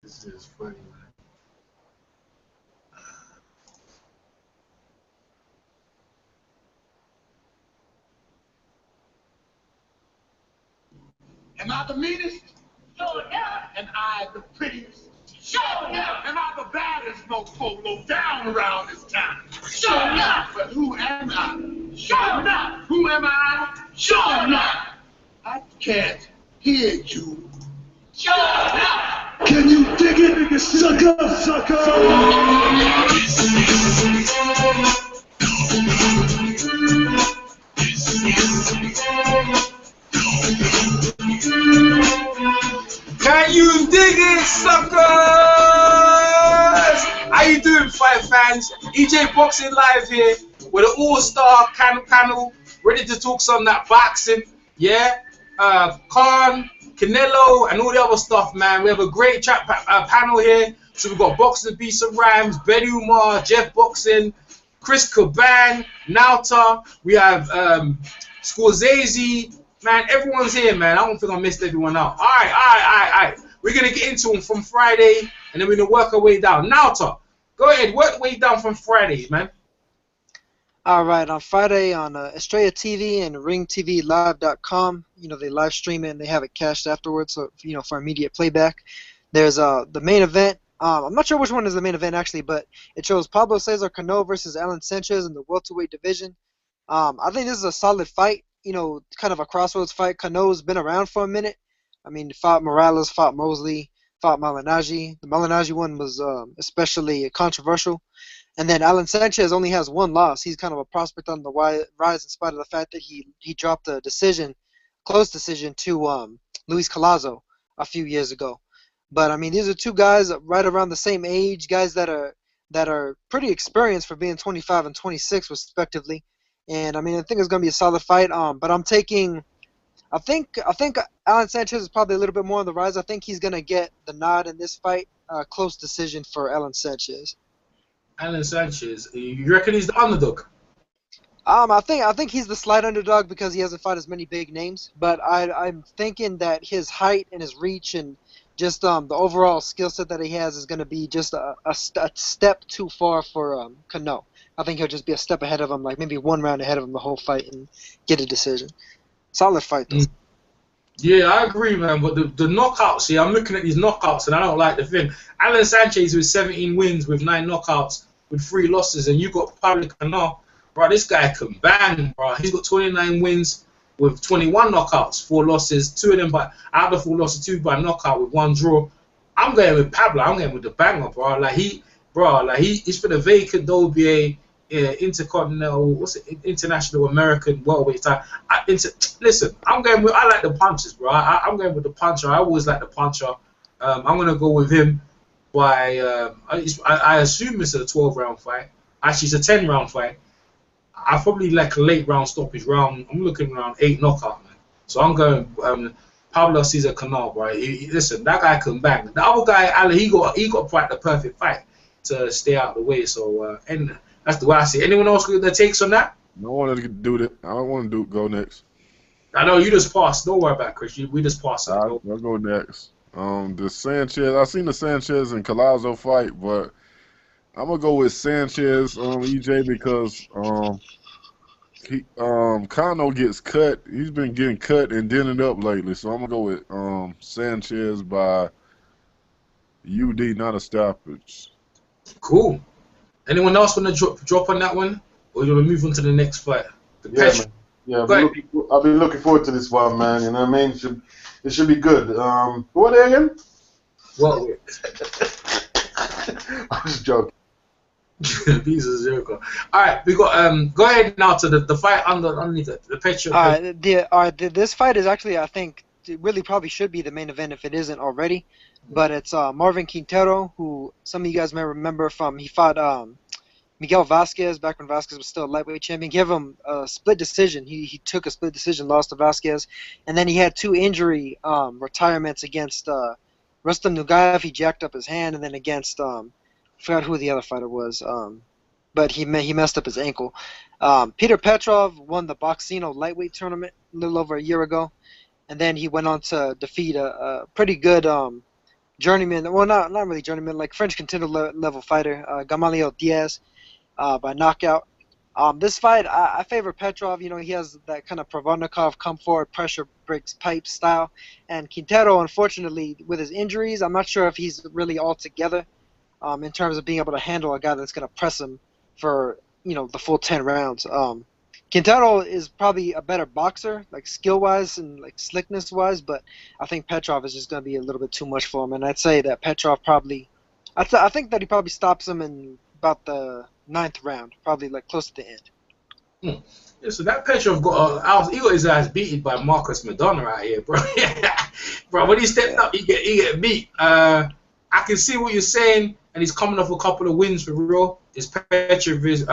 This is funny, man. Am I the meanest? Sure enough. Am I the prettiest? Sure enough. Am I the baddest mofo low down around this town? Sure enough. But who am I? Sure enough. Who am I? Sure enough. I can't hear you. Sure enough. Can you dig it, sucker, sucker? Can you dig it, suckers? How you doing, fight fans? EJ Boxing Live here with an all-star panel, ready to talk some that boxing. Yeah, Khan, Canelo, and all the other stuff, man. We have a great chat panel here. So we've got Boxing Beast of Rhymes, Ben Umar, Jeff Boxing, Chris Caban, Nauta. We have Scorsese. Man, everyone's here, man. I don't think I missed everyone out. All right. We're going to get into them from Friday, and then we're going to work our way down. Nauta, go ahead. Work way down from Friday, man. All right. On Friday on Estrella TV and RingTVLive.com, they live stream it and they have it cached afterwards, so, for immediate playback. There's the main event. I'm not sure which one is the main event, actually, but it shows Pablo Cesar Cano versus Alan Sanchez in the welterweight division. I think this is a solid fight. Kind of a crossroads fight. Cano's been around for a minute. I mean, fought Morales, fought Mosley, fought Malignaggi. The Malignaggi one was especially controversial. And then Alan Sanchez only has one loss. He's kind of a prospect on the rise in spite of the fact that he dropped a close decision to Luis Collazo a few years ago. But, I mean, these are two guys right around the same age, guys that are pretty experienced for being 25 and 26, respectively. And I mean, I think it's gonna be a solid fight. But I think Alan Sanchez is probably a little bit more on the rise. I think he's gonna get the nod in this fight. Close decision for Alan Sanchez. Alan Sanchez, you reckon he's the underdog? I think he's the slight underdog because he hasn't fought as many big names. But I'm thinking that his height and his reach and just the overall skill set that he has is gonna be just a step too far for Cano. I think he'll just be a step ahead of him, like maybe one round ahead of him the whole fight and get a decision. Solid fight, though. Yeah, I agree, man. But the knockouts here, I'm looking at these knockouts, and I don't like the thing. Alan Sanchez with 17 wins with 9 knockouts with 3 losses, and you got Pablo Cano. Bro, this guy can bang, bro. He's got 29 wins with 21 knockouts, 4 losses, 2 of them out of the 4 losses, 2 by knockout with 1 draw. I'm going with Pablo. I'm going with the banger, bro. He's for the vacant WBA Intercontinental, International American welterweight title. Listen, I like the punches, bro. I'm going with the puncher. I always like the puncher. I'm gonna go with him by. I assume it's a 12-round fight. Actually, it's a 10-round fight. I probably like a late round stoppage round. I'm looking around 8 knockout, man. So I'm going Pablo Cesar Cano, bro. Listen, that guy can bang. The other guy, Ali, he got quite the perfect fight to stay out of the way. So and that's the way I see it. Anyone else got their takes on that? No one to do that. I don't want to go next. I know you just passed. Don't worry about it, Chris. We just passed. I'll go next. The Sanchez. I seen the Sanchez and Collazo fight, but I'm gonna go with Sanchez EJ because Cano gets cut. He's been getting cut and dented up lately, so I'm gonna go with Sanchez by UD, not a stoppage. Cool. Anyone else want to drop on that one, or you want to move on to the next fight? I've been looking forward to this one, man. You know what I mean? It should be good. Who are they again? Well, I was joking. Piece of zero. All right, we got go ahead now to the fight underneath the picture. All right, this fight is actually, I think, it really probably should be the main event if it isn't already. But it's Marvin Quintero, who some of you guys may remember from, he fought Miguel Vasquez back when Vasquez was still a lightweight champion. Gave him a split decision. He took a split decision, lost to Vasquez. And then he had 2 injury retirements against Rustam Nugaev. He jacked up his hand. And then against, I forgot who the other fighter was, but he messed up his ankle. Peter Petrov won the Boxino lightweight tournament a little over a year ago. And then he went on to defeat a pretty good journeyman, well, not really journeyman, like French contender level fighter, Gamaliel Diaz, by knockout. This fight, I favor Petrov. You know, he has that kind of Provodnikov come forward, pressure breaks pipe style. And Quintero, unfortunately, with his injuries, I'm not sure if he's really all together in terms of being able to handle a guy that's going to press him for, you know, the full 10 rounds. Quintero is probably a better boxer, like skill-wise and like slickness-wise, but I think Petrov is just going to be a little bit too much for him. And I'd say that Petrov probably, I think that he probably stops him in about the 9th round, probably like close to the end. Yeah, so that Petrov he got his ass beaten by Marcus Madonna out here, bro. Bro, when he stepped up, he get beat. I can see what you're saying, and he's coming off a couple of wins for real. His Petrov is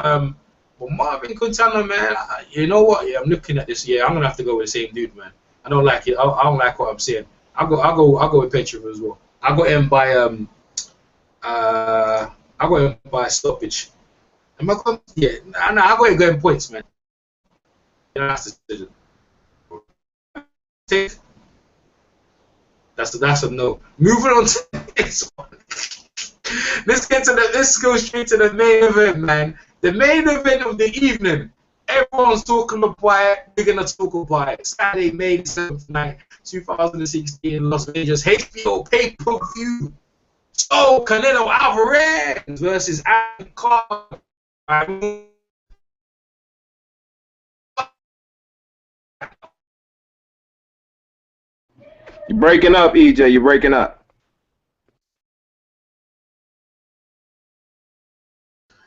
but Marvin Quintana, man, you know what? Yeah, I'm looking at this. Yeah, I'm gonna have to go with the same dude, man. I don't like it. I don't like what I'm seeing. I'll go with Petrov as well. I got him by I got him by stoppage. Am I going? Yeah, no, I got him going points, man. You know, that's the decision. That's a no. Moving on to the next one. Let's go straight to the main event, man. The main event of the evening. Everyone's talking about it. We're gonna talk about it. Saturday, May 7th night, 2016, Las Vegas, HBO pay-per-view. So Canelo Alvarez versus Adam Cole. You're breaking up, EJ. You're breaking up.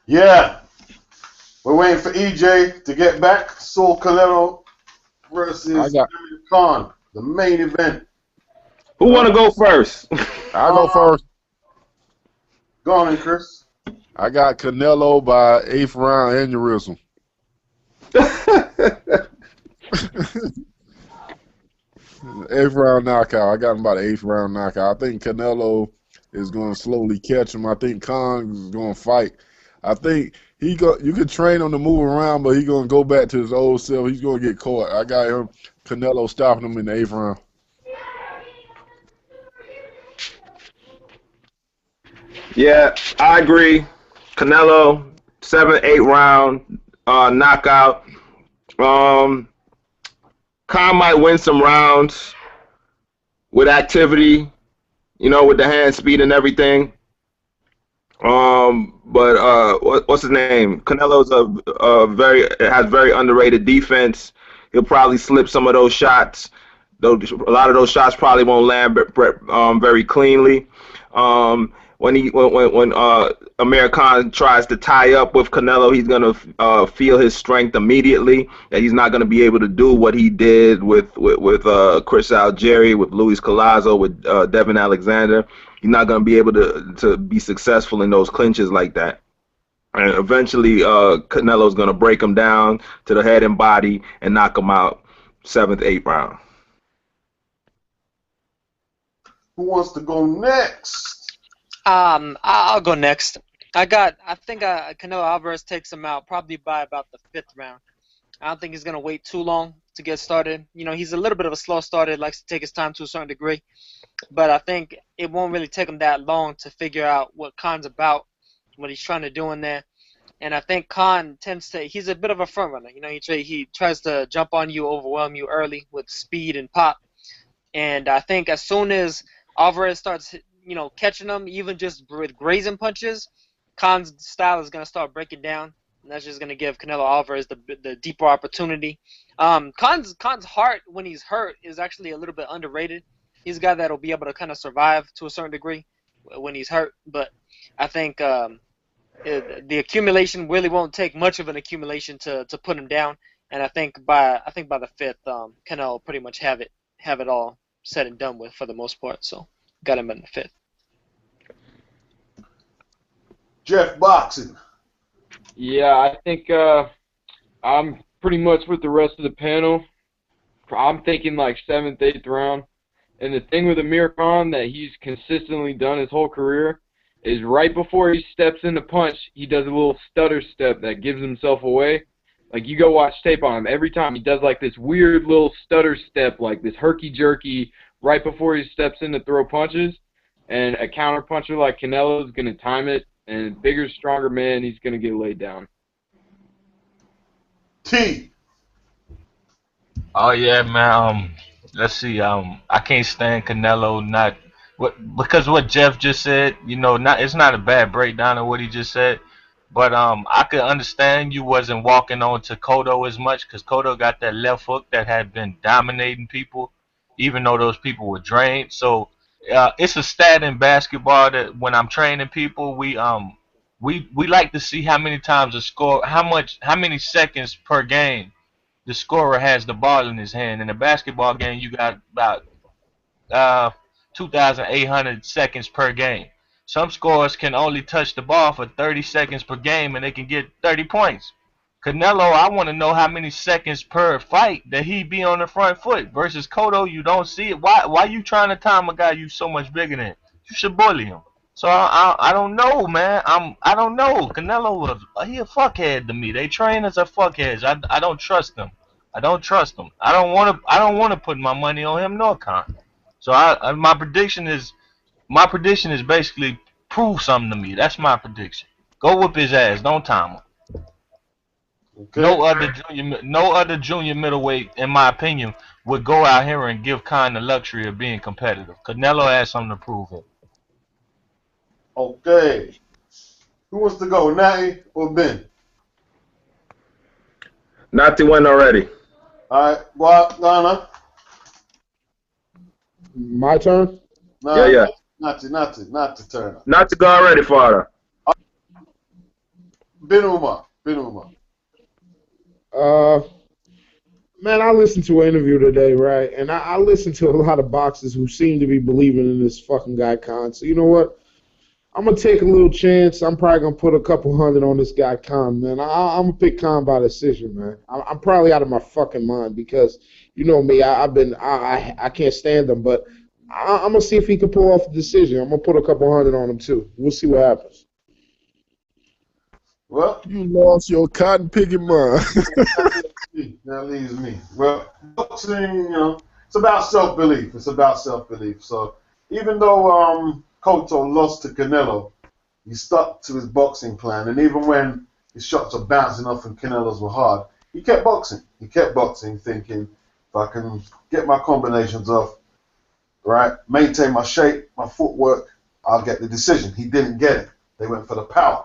Yeah. We're waiting for EJ to get back. Saul Canelo versus Khan, the main event. Who want to go first? I'll go first. Go on, Chris. I got Canelo by 8th round aneurysm. 8th round knockout. I got him by the 8th round knockout. I think Canelo is going to slowly catch him. I think Khan is going to fight. I think you can train him to move around, but he's going to go back to his old self. He's going to get caught. I got him, Canelo stopping him in the 8th round. Yeah, I agree. Canelo, 7th, 8th round knockout. Khan might win some rounds with activity, you know, with the hand speed and everything. But what's his name? Canelo's has very underrated defense. He'll probably slip some of those shots. Though a lot of those shots probably won't land very cleanly. When Amir Khan tries to tie up with Canelo, he's gonna feel his strength immediately, and he's not gonna be able to do what he did with Chris Algieri, with Luis Collazo, with Devin Alexander. He's not gonna be able to be successful in those clinches like that. And eventually, Canelo's gonna break him down to the head and body and knock him out 7th, 8th round. Who wants to go next? I'll go next. I think Canelo Alvarez takes him out probably by about the 5th round. I don't think he's gonna wait too long to get started. You know, he's a little bit of a slow starter, likes to take his time to a certain degree, but I think it won't really take him that long to figure out what Khan's about, what he's trying to do in there. And I think Khan he's a bit of a front runner. You know, he tries to jump on you, overwhelm you early with speed and pop. And I think as soon as Alvarez starts, you know, catching him, even just with grazing punches, Khan's style is going to start breaking down, and that's just going to give Canelo Alvarez the deeper opportunity. Khan's heart, when he's hurt, is actually a little bit underrated. He's a guy that'll be able to kind of survive to a certain degree when he's hurt, but I think the accumulation really won't take much of an accumulation to put him down, and I think by the 5th, Canelo will pretty much have it all said and done with for the most part. So got him in the 5th. Jeff Boxing. Yeah, I think I'm pretty much with the rest of the panel. I'm thinking like 7th, 8th round. And the thing with Amir Khan that he's consistently done his whole career is right before he steps in to punch, he does a little stutter step that gives himself away. Like, you go watch tape on him. Every time he does like this weird little stutter step, like this herky-jerky right before he steps in to throw punches. And a counterpuncher like Canelo is going to time it, and bigger, stronger man, he's going to get laid down. T. Oh yeah, man. Let's see. I can't stand Canelo. Because what Jeff just said. You know, it's not a bad breakdown of what he just said. But I could understand you wasn't walking on to Cotto as much because Cotto got that left hook that had been dominating people, even though those people were drained. So it's a stat in basketball that when I'm training people, we like to see how many times how many seconds per game the scorer has the ball in his hand. In a basketball game, you got about 2,800 seconds per game. Some scorers can only touch the ball for 30 seconds per game, and they can get 30 points. Canelo, I want to know how many seconds per fight that he be on the front foot. Versus Cotto, you don't see it. Why you trying to time a guy you so much bigger than? You should bully him. So I don't know, man. I don't know. Canelo he a fuckhead to me. They train as a fuckhead. I don't trust them. I don't trust them. I don't want to put my money on him nor Khan. So my prediction is basically prove something to me. That's my prediction. Go whip his ass. Don't time him. Okay. No other junior middleweight, in my opinion, would go out here and give Khan the luxury of being competitive. Canelo has something to prove it. Okay. Who wants to go, Natty or Ben? Natty went already. All right, well, Ghana. My turn? No, yeah. Not to turn. Not to go already, father. Ben Umar. Man, I listened to an interview today, right? And I listened to a lot of boxers who seem to be believing in this fucking guy Khan. So you know what? I'm gonna take a little chance. I'm probably gonna put a couple hundred on this guy Khan, man. I'm gonna pick Khan by decision, man. I'm probably out of my fucking mind because you know me. I can't stand him, but I'm gonna see if he can pull off a decision. I'm gonna put a couple hundred on him too. We'll see what happens. Well, you lost your cotton picking mind. That leaves me. Well, boxing, you know, it's about self-belief. So even though Cotto lost to Canelo, he stuck to his boxing plan, and even when his shots are bouncing off and Canelo's were hard, he kept boxing. Thinking, if I can get my combinations off, right, maintain my shape, my footwork, I'll get the decision. He didn't get it. They went for the power.